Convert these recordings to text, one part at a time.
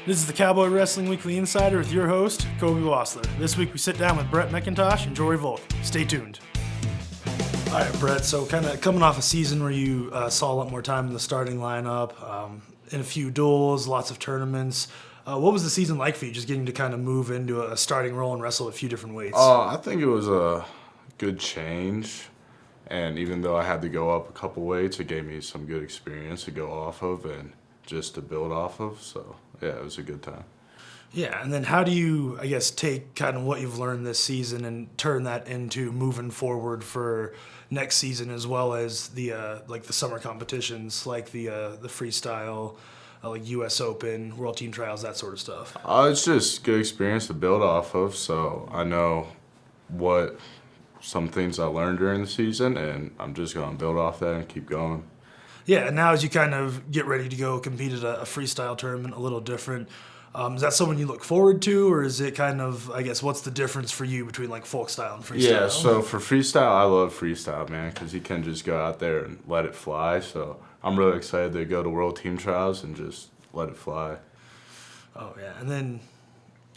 This is the Cowboy Wrestling Weekly Insider with your host, Cobe Wastler. This week we sit down with Brett McIntosh and Jore Volk. Stay tuned. All right, Brett, so kind of coming off a season where you saw a lot more time in the starting lineup, in a few duels, lots of tournaments. What was the season like for you, just getting to kind of move into a starting role and wrestle a few different weights? I think it was a good change. And even though I had to go up a couple weights, it gave me some good experience to go off of and just to build off of. So, yeah, it was a good time. Yeah, and then how do you, I guess, take kind of what you've learned this season and turn that into moving forward for next season, as well as the like the summer competitions, like the freestyle, like U.S. Open, World Team Trials, that sort of stuff? It's just good experience to build off of. So I know what some things I learned during the season, and I'm just going to build off that and keep going. Yeah, and now as you kind of get ready to go compete at a freestyle tournament, a little different, is that something you look forward to, or is it kind of, I guess, what's the difference for you between like folk style and freestyle? Yeah, so for freestyle, I love freestyle, man, because you can just go out there and let it fly. So I'm really excited to go to World Team Trials and just let it fly. Oh, yeah, and then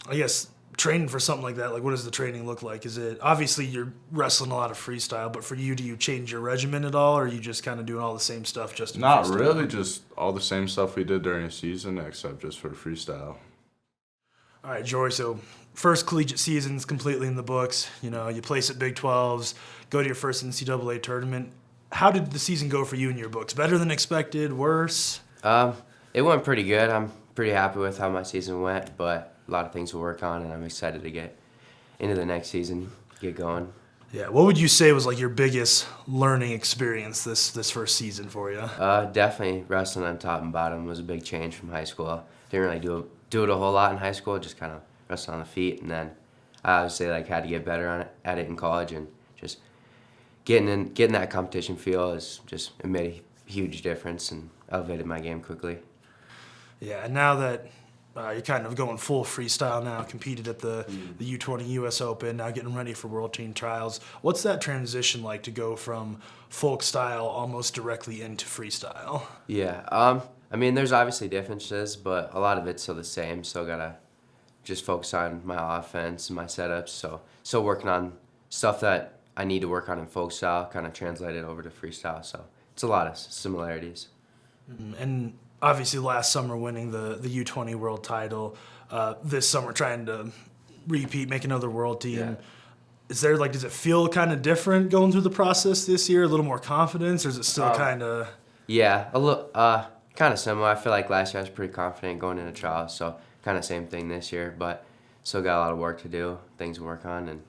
I guess training for something like that, like what does the training look like? Is it, obviously you're wrestling a lot of freestyle, but for you, do you change your regimen at all, or are you just kind of doing all the same stuff just in Not freestyle? really, just all the same stuff we did during the season, except just for freestyle. All right, Jory, so first collegiate season's completely in the books. You know, you place at Big 12s, go to your first NCAA tournament. How did the season go for you in your books? Better than expected, worse? It went pretty good. I'm pretty happy with how my season went, but a lot of things to work on, and I'm excited to get into the next season, get going. Yeah, what would you say was like your biggest learning experience this first season for you? Definitely wrestling on top and bottom was a big change from high school. Didn't really do it a whole lot in high school, just kind of wrestle on the feet, and then I obviously had to get better at it in college, and just getting that competition feel it made a huge difference and elevated my game quickly. Yeah, and now that you're kind of going full freestyle now, competed at the U20 U.S. Open, now getting ready for World Team Trials. What's that transition like to go from folk style almost directly into freestyle? Yeah, I mean, there's obviously differences, but a lot of it's still the same, so gotta just focus on my offense and my setups, so still working on stuff that I need to work on in folk style, kind of translate it over to freestyle, so it's a lot of similarities. And obviously last summer winning the U20 world title, this summer trying to repeat, make another world team. Yeah. Is there does it feel kind of different going through the process this year? A little more confidence, or is it still kind of? Yeah, a little, kind of similar. I feel like last year I was pretty confident going into trials, so kind of same thing this year, but still got a lot of work to do, things to work on, and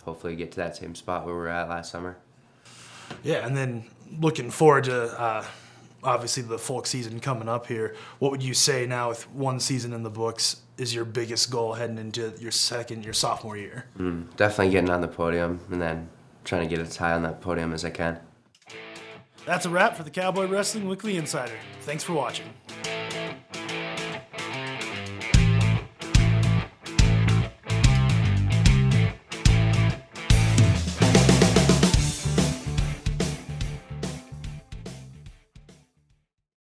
hopefully get to that same spot where we were at last summer. Yeah, and then looking forward to obviously the folk season coming up here. What would you say now with one season in the books is your biggest goal heading into your sophomore year? Definitely getting on the podium and then trying to get as high on that podium as I can. That's a wrap for the Cowboy Wrestling Weekly Insider. Thanks for watching.